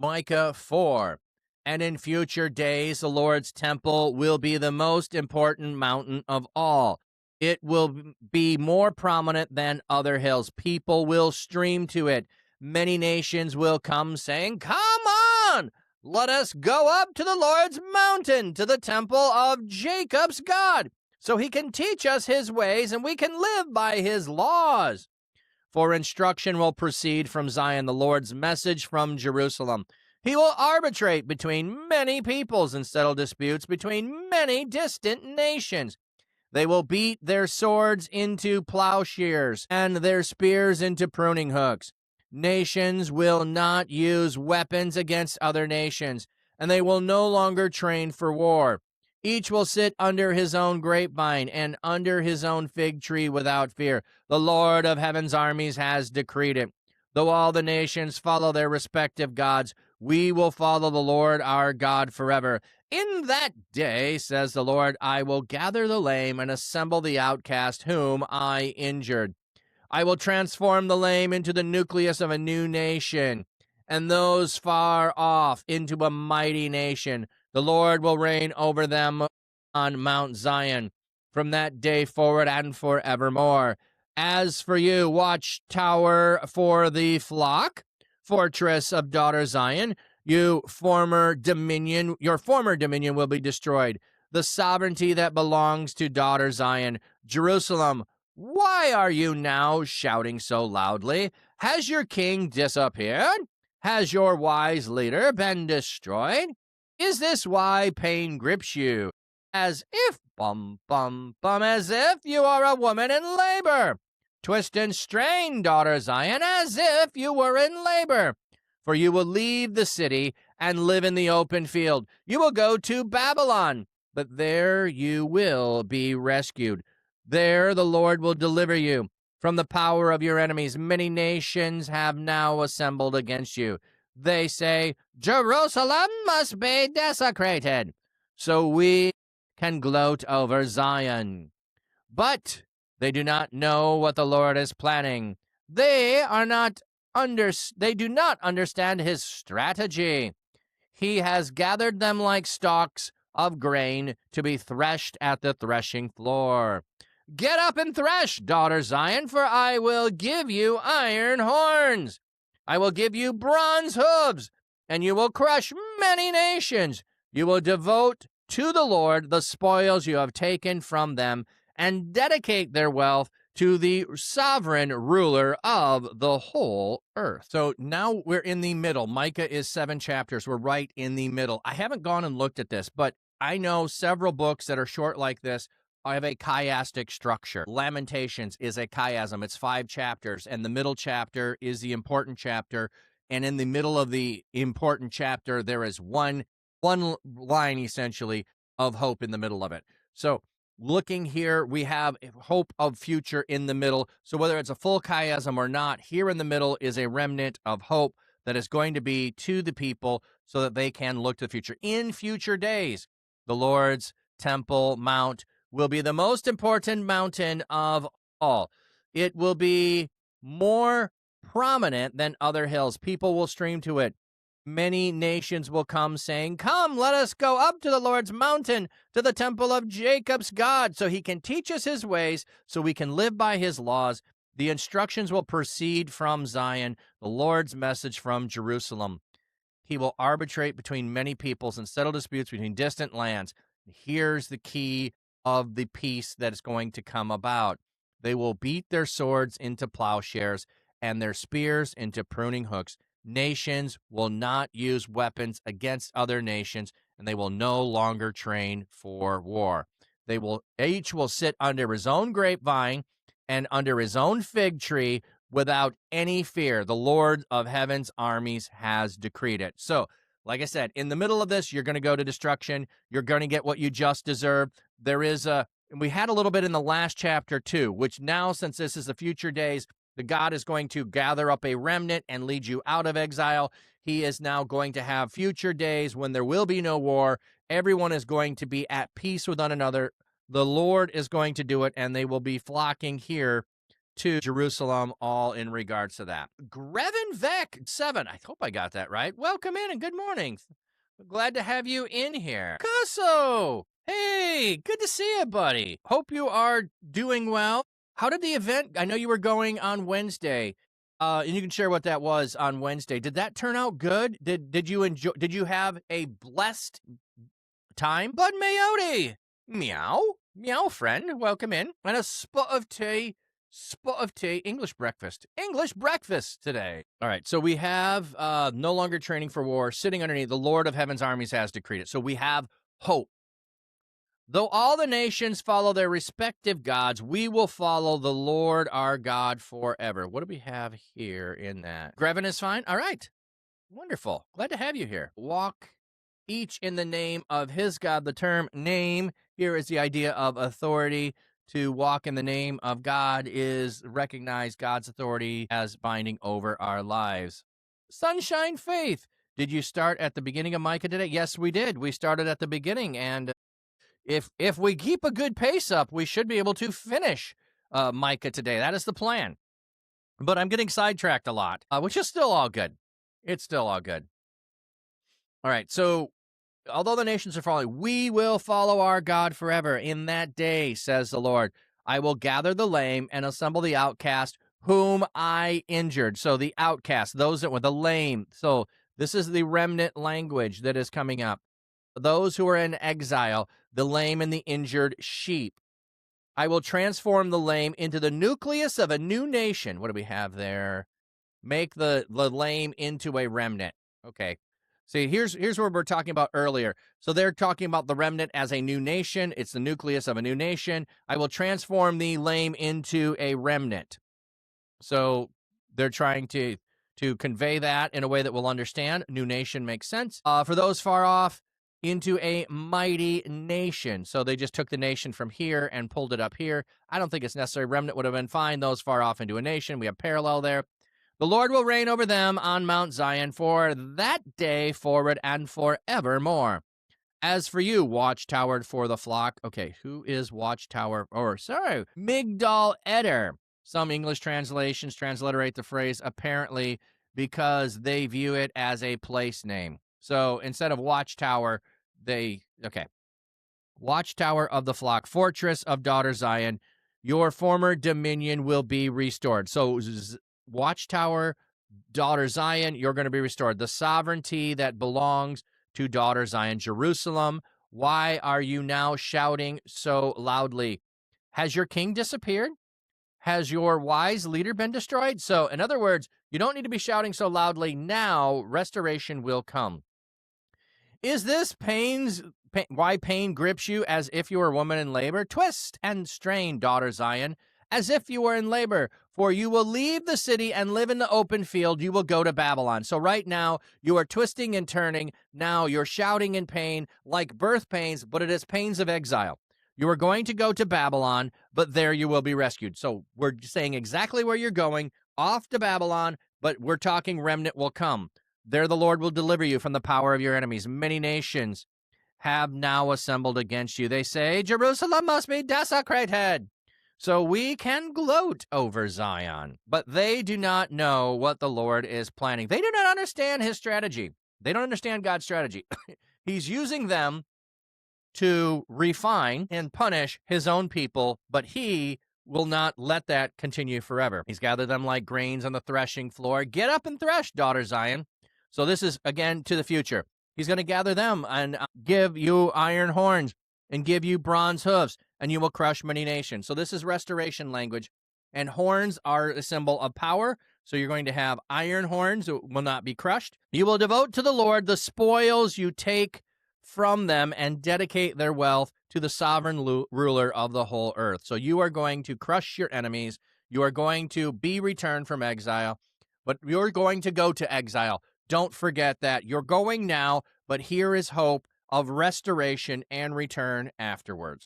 Micah 4. And in future days, the Lord's temple will be the most important mountain of all. It will be more prominent than other hills. People will stream to it. Many nations will come saying, "Come on, let us go up to the Lord's mountain, to the temple of Jacob's God, so he can teach us his ways and we can live by his laws." For instruction will proceed from Zion, the Lord's message from Jerusalem. He will arbitrate between many peoples and settle disputes between many distant nations. They will beat their swords into plowshares and their spears into pruning hooks. Nations will not use weapons against other nations, and they will no longer train for war. Each will sit under his own grapevine and under his own fig tree without fear. The Lord of heaven's armies has decreed it. Though all the nations follow their respective gods, we will follow the Lord our God forever. In that day, says the Lord, I will gather the lame and assemble the outcast whom I injured. I will transform the lame into the nucleus of a new nation, and those far off into a mighty nation. The Lord will reign over them on Mount Zion from that day forward and forevermore. As for you, Watchtower for the flock, fortress of daughter Zion, your former dominion will be destroyed. The sovereignty that belongs to daughter Zion. Jerusalem, why are you now shouting so loudly? Has your king disappeared? Has your wise leader been destroyed? Is this why pain grips you? As if, as if you are a woman in labor. Twist and strain, daughter Zion, as if you were in labor. For you will leave the city and live in the open field. You will go to Babylon, but there you will be rescued. There the Lord will deliver you from the power of your enemies. Many nations have now assembled against you. They say, Jerusalem must be desecrated, so we can gloat over Zion. But they do not know what the Lord is planning. They do not understand his strategy. He has gathered them like stalks of grain to be threshed at the threshing floor. Get up and thresh, daughter Zion, for I will give you iron horns. I will give you bronze hooves, and you will crush many nations. You will devote to the Lord the spoils you have taken from them, and dedicate their wealth to the sovereign ruler of the whole earth. So now we're in the middle. Micah is 7 chapters. We're right in the middle. I haven't gone and looked at this, but I know several books that are short like this have a chiastic structure. Lamentations is a chiasm. It's 5 chapters, and the middle chapter is the important chapter. And in the middle of the important chapter, there is one line, essentially, of hope in the middle of it. So looking here, we have hope of future in the middle. So whether it's a full chiasm or not, here in the middle is a remnant of hope that is going to be to the people so that they can look to the future. In future days, the Lord's temple mount will be the most important mountain of all. It will be more prominent than other hills. People will stream to it. Many nations will come saying, Come, let us go up to the Lord's mountain, to the temple of Jacob's God, so he can teach us his ways, so we can live by his laws. The instructions will proceed from Zion, the Lord's message from Jerusalem. He will arbitrate between many peoples and settle disputes between distant lands. Here's the key of the peace that is going to come about. They will beat their swords into plowshares and their spears into pruning hooks. Nations will not use weapons against other nations, and they will no longer train for war. Each will sit under his own grapevine and under his own fig tree without any fear. The Lord of heaven's armies has decreed it. So, like I said, in the middle of this, you're going to go to destruction. You're going to get what you just deserve. We had a little bit in the last chapter too, which now, since this is the future days, the God is going to gather up a remnant and lead you out of exile. He is now going to have future days when there will be no war. Everyone is going to be at peace with one another. The Lord is going to do it, and they will be flocking here to Jerusalem, all in regards to that. Grevin Vec 7, I hope I got that right. Welcome in and good morning. Glad to have you in here. Casso, hey, good to see you, buddy. Hope you are doing well. How did the event, I know you were going on Wednesday, and you can share what that was on Wednesday. Did that turn out good? Did you enjoy, did you have a blessed time? Bud Mayotte, meow, meow friend, welcome in. And a spot of tea, English breakfast today. All right, so we have no longer training for war, sitting underneath the Lord of Heaven's armies has decreed it. So we have hope. Though all the nations follow their respective gods, we will follow the Lord our God forever. What do we have here in that? Grevin is fine? All right. Wonderful. Glad to have you here. Walk each in the name of his God. The term name here is the idea of authority. To walk in the name of God is recognize God's authority as binding over our lives. Sunshine Faith. Did you start at the beginning of Micah today? Yes, we did. We started at the beginning, and if we keep a good pace up, we should be able to finish Micah today. That is the plan. But I'm getting sidetracked a lot, which is still all good. It's still all good. All right, so although the nations are falling, we will follow our God forever. In that day, says the Lord, I will gather the lame and assemble the outcast whom I injured. So the outcast, those that were the lame. So this is the remnant language that is coming up. Those who are in exile, the lame and the injured sheep. I will transform the lame into the nucleus of a new nation. What do we have there? Make the lame into a remnant. Okay. See, here's what we're talking about earlier. So they're talking about the remnant as a new nation. It's the nucleus of a new nation. I will transform the lame into a remnant. So they're trying to convey that in a way that we'll understand. New nation makes sense. For those far off, into a mighty nation. So they just took the nation from here and pulled it up here. I don't think it's necessary. Remnant would have been fine. Those far off into a nation. We have parallel there. The Lord will reign over them on Mount Zion for that day forward and forevermore. As for you, Watchtower for the flock. Okay, who is Watchtower? Migdal Eder. Some English translations transliterate the phrase apparently because they view it as a place name. So instead of Watchtower, Watchtower of the flock, fortress of daughter Zion, your former dominion will be restored. So Watchtower, daughter Zion, you're going to be restored. The sovereignty that belongs to daughter Zion, Jerusalem. Why are you now shouting so loudly? Has your king disappeared? Has your wise leader been destroyed? So, in other words, you don't need to be shouting so loudly now. Restoration will come. Is this why pain grips you as if you were a woman in labor? Twist and strain, daughter Zion, as if you were in labor, for you will leave the city and live in the open field. You will go to Babylon. So right now, you are twisting and turning. Now you're shouting in pain like birth pains, but it is pains of exile. You are going to go to Babylon, but there you will be rescued. So we're saying exactly where you're going, off to Babylon, but we're talking remnant will come. There the Lord will deliver you from the power of your enemies. Many nations have now assembled against you. They say, Jerusalem must be desecrated, so we can gloat over Zion. But they do not know what the Lord is planning. They do not understand his strategy. They don't understand God's strategy. He's using them to refine and punish his own people, but he will not let that continue forever. He's gathered them like grains on the threshing floor. Get up and thresh, daughter Zion. So this is, again, to the future. He's going to gather them and give you iron horns and give you bronze hooves, and you will crush many nations. So this is restoration language, and horns are a symbol of power. So you're going to have iron horns that will not be crushed. You will devote to the Lord the spoils you take from them and dedicate their wealth to the sovereign ruler of the whole earth. So you are going to crush your enemies. You are going to be returned from exile, but you're going to go to exile. Don't forget that. You're going now, but here is hope of restoration and return afterwards.